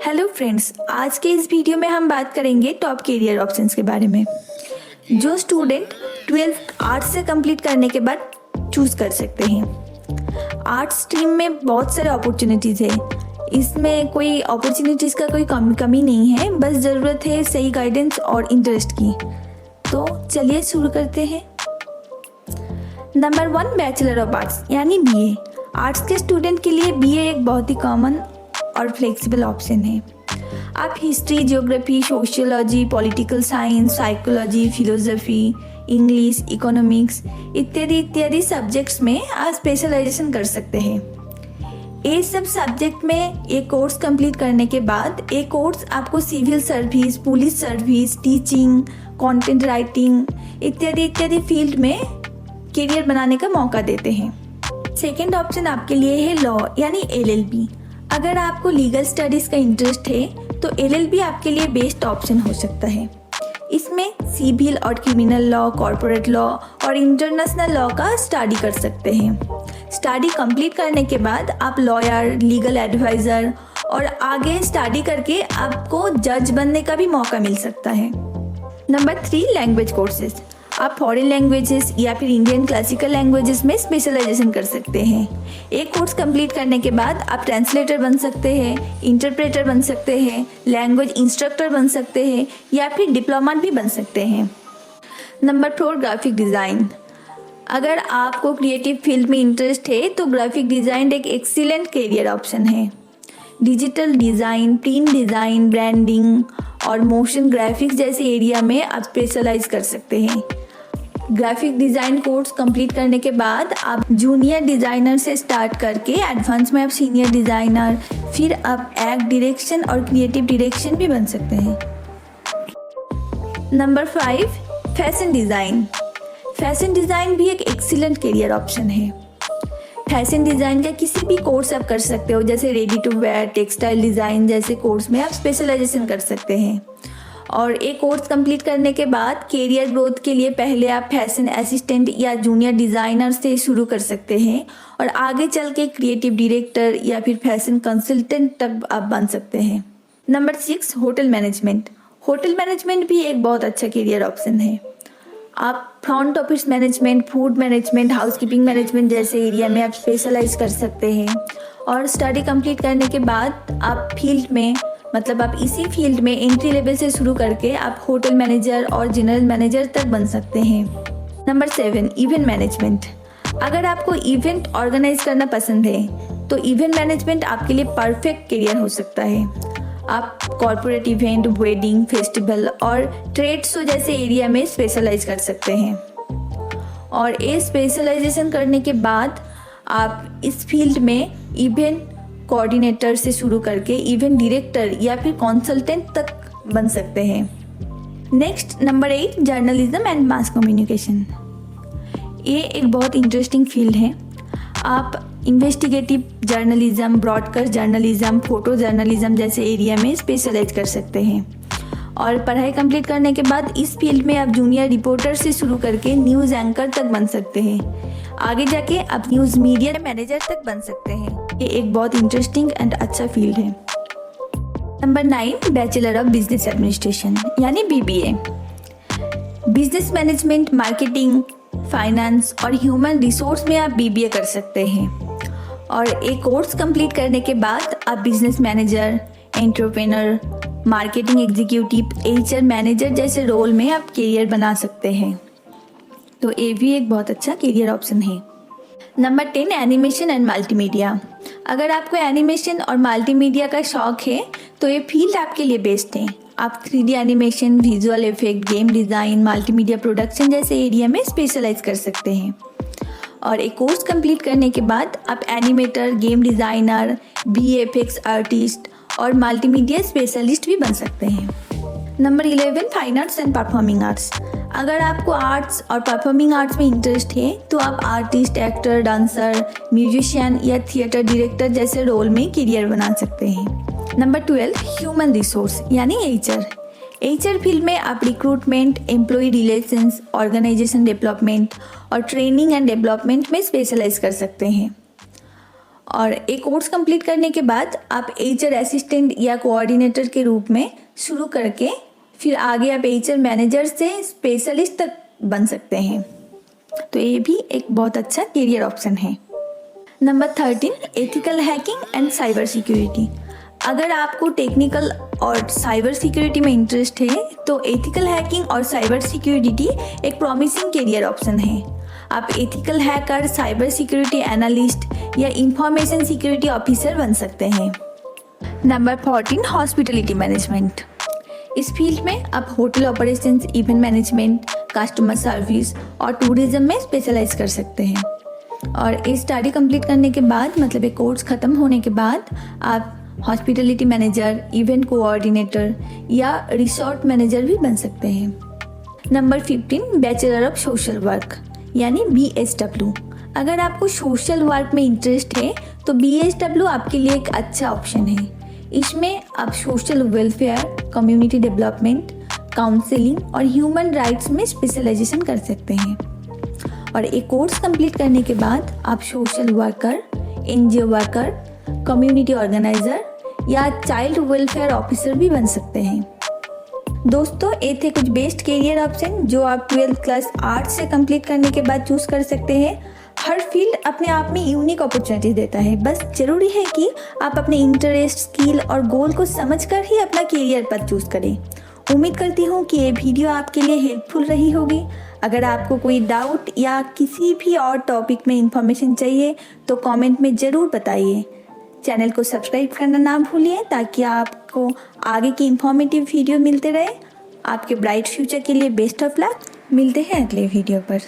Hello friends, आज के इस वीडियो में हम बात करेंगे टॉप करियर ऑप्शंस के बारे में जो स्टूडेंट 12th आर्ट्स से कंप्लीट करने के बाद चूज कर सकते हैं। आर्ट्स स्ट्रीम में बहुत सारे अपॉर्चुनिटीज़ है, इसमें कोई अपॉर्चुनिटीज़ का कोई कमी नहीं है, बस ज़रूरत है सही गाइडेंस और इंटरेस्ट की। तो चलिए शुरू करते हैं। नंबर 1, बैचलर ऑफ आर्ट्स यानी बीए। आर्ट्स के स्टूडेंट के लिए बीए एक बहुत ही कॉमन और फ्लेक्सिबल ऑप्शन है। आप history, geography, sociology, political science, psychology, philosophy, English, economics इत्यादि सब्जेक्ट्स में आप स्पेशलाइजेशन कर सकते हैं। ये सब सब्जेक्ट में एक कोर्स कंप्लीट करने के बाद एक कोर्स आपको civil service, police service, teaching, content writing इत्यादि फील्ड में करियर बनाने का मौका देते हैं। सेकेंड ऑप्शन आपके लिए है लॉ यानी LLB। अगर आपको लीगल स्टडीज़ का इंटरेस्ट है तो LLB आपके लिए बेस्ट ऑप्शन हो सकता है। इसमें सिविल और क्रिमिनल लॉ, कॉर्पोरेट लॉ और इंटरनेशनल लॉ का स्टडी कर सकते हैं। स्टडी कंप्लीट करने के बाद आप लॉयर, लीगल एडवाइज़र और आगे स्टडी करके आपको जज बनने का भी मौका मिल सकता है। Number 3, language courses. आप फॉरेन लैंग्वेजेस या फिर इंडियन क्लासिकल लैंग्वेजेस में स्पेशलाइजेशन कर सकते हैं। एक कोर्स कंप्लीट करने के बाद आप ट्रांसलेटर बन सकते हैं, इंटरप्रेटर बन सकते हैं, लैंग्वेज इंस्ट्रक्टर बन सकते हैं या फिर डिप्लोमेट भी बन सकते हैं। Number 4, graphic design. अगर आपको क्रिएटिव फील्ड में इंटरेस्ट है तो ग्राफिक डिज़ाइन एक एक्सीलेंट करियर ऑप्शन है। Digital design, print design, branding और मोशन ग्राफिक्स जैसे एरिया में आप स्पेशलाइज कर सकते हैं। ग्राफिक डिज़ाइन कोर्स कंप्लीट करने के बाद आप जूनियर डिज़ाइनर से स्टार्ट करके एडवांस में आप सीनियर डिज़ाइनर, फिर आप एक्ट डायरेक्शन और क्रिएटिव डायरेक्शन भी बन सकते हैं। Number 5, fashion design. Fashion design भी एक एक्सीलेंट करियर ऑप्शन है। फैशन डिज़ाइन का किसी भी कोर्स आप कर सकते हो, जैसे ready to wear, textile design जैसे कोर्स में आप स्पेशलाइजेशन कर सकते हैं। और एक कोर्स कंप्लीट करने के बाद करियर ग्रोथ के लिए पहले आप फैशन असिस्टेंट या जूनियर डिज़ाइनर से शुरू कर सकते हैं और आगे चल के क्रिएटिव डायरेक्टर या फिर फैशन कंसल्टेंट तक आप बन सकते हैं। Number 6, hotel management. Hotel management भी एक बहुत अच्छा करियर ऑप्शन है। आप front office management, food management, housekeeping management जैसे एरिया में आप स्पेशलाइज कर सकते हैं और स्टडी कंप्लीट करने के बाद आप फील्ड में आप इसी फील्ड में एंट्री लेवल से शुरू करके आप होटल मैनेजर और जनरल मैनेजर तक बन सकते हैं। Number 7, event management. अगर आपको इवेंट ऑर्गेनाइज करना पसंद है तो इवेंट मैनेजमेंट आपके लिए परफेक्ट करियर हो सकता है। आप कॉर्पोरेट इवेंट, वेडिंग, फेस्टिवल और ट्रेड शो जैसे एरिया में स्पेशलाइज कर सकते हैं और ये स्पेशलाइजेशन करने के बाद आप इस फील्ड में इवेंट कोऑर्डिनेटर से शुरू करके इवेंट डायरेक्टर या फिर कंसल्टेंट तक बन सकते हैं। Next, number 8, journalism and mass communication. ये एक बहुत इंटरेस्टिंग फील्ड है। आप investigative journalism, broadcast journalism, photo journalism जैसे एरिया में स्पेशलाइज कर सकते हैं और पढ़ाई कंप्लीट करने के बाद इस फील्ड में आप जूनियर रिपोर्टर से शुरू करके न्यूज़ एंकर तक बन सकते हैं। आगे जाके आप न्यूज़ मीडिया मैनेजर तक बन सकते हैं। ये एक बहुत इंटरेस्टिंग एंड अच्छा फील्ड है। Number 9, bachelor of business administration यानी BBA। Business management, marketing, finance और ह्यूमन रिसोर्स में आप BBA कर सकते हैं और एक कोर्स कंप्लीट करने के बाद आप business manager, entrepreneur, marketing executive, HR manager जैसे रोल में आप करियर बना सकते हैं। तो ये भी एक बहुत अच्छा करियर ऑप्शन है। Number 10, animation and multimedia. अगर आपको एनिमेशन और मल्टीमीडिया का शौक है तो ये फील्ड आपके लिए बेस्ट है। आप 3D animation, visual effect, game design, multimedia production जैसे एरिया में स्पेशलाइज कर सकते हैं और एक कोर्स कंप्लीट करने के बाद आप animator, game designer, VFX artist और मल्टीमीडिया स्पेशलिस्ट भी बन सकते हैं। Number 11, fine arts and performing arts. अगर आपको आर्ट्स और परफॉर्मिंग आर्ट्स में इंटरेस्ट है तो आप आर्टिस्ट, एक्टर, डांसर, म्यूजिशियन या थिएटर डायरेक्टर जैसे रोल में करियर बना सकते हैं। नंबर 12, ह्यूमन रिसोर्स यानी HR फील्ड में आप recruitment, employee relations, organisation development और ट्रेनिंग एंड डेवलपमेंट में स्पेशलाइज कर सकते हैं और एक कोर्स कंप्लीट करने के बाद आप एचआर असिस्टेंट या कोऑर्डिनेटर के रूप में शुरू करके फिर आगे आप एचआर मैनेजर से स्पेशलिस्ट तक बन सकते हैं। तो ये भी एक बहुत अच्छा करियर ऑप्शन है। Number 13, ethical hacking and cyber security. अगर आपको टेक्निकल और साइबर सिक्योरिटी में इंटरेस्ट है तो एथिकल हैकिंग और साइबर सिक्योरिटी एक प्रॉमिसिंग करियर ऑप्शन है। आप ethical hacker, cyber security analyst या इंफॉर्मेशन सिक्योरिटी ऑफिसर बन सकते हैं। Number 14, hospitality management. इस फील्ड में आप hotel operations, event management, customer service और टूरिज्म में स्पेशलाइज कर सकते हैं। और ये स्टडी कंप्लीट करने के बाद, मतलब ये कोर्स ख़त्म होने के बाद, आप हॉस्पिटलिटी मैनेजर, इवेंट कोऑर्डिनेटर या रिसोर्ट मैनेजर भी बन सकते हैं। Number 15, bachelor of social work यानी BSW। अगर आपको सोशल वर्क में इंटरेस्ट है तो BSW आपके लिए एक अच्छा ऑप्शन है। इसमें आप social welfare, community development, counselling और ह्यूमन राइट्स में स्पेशलाइजेशन कर सकते हैं। और एक कोर्स कंप्लीट करने के बाद आप social worker, NGO worker, community organiser या चाइल्ड वेलफेयर ऑफिसर भी बन सकते हैं। दोस्तों, ये थे कुछ बेस्ट करियर ऑप्शन जो आप 12th क्लास आर्ट्स से कंप्लीट करने के बाद चूज़ कर सकते हैं। हर फील्ड अपने आप में यूनिक अपॉर्चुनिटी देता है, बस ज़रूरी है कि आप अपने इंटरेस्ट, स्किल और गोल को समझकर ही अपना करियर पथ चूज़ करें। उम्मीद करती हूँ कि ये वीडियो आपके लिए हेल्पफुल रही होगी। अगर आपको कोई डाउट या किसी भी और टॉपिक में इंफॉर्मेशन चाहिए तो कमेंट में ज़रूर बताइए। चैनल को सब्सक्राइब करना ना भूलिए ताकि आपको आगे की इंफॉर्मेटिव वीडियो मिलते रहे। आपके ब्राइट फ्यूचर के लिए बेस्ट ऑफ लक। मिलते हैं अगले वीडियो पर।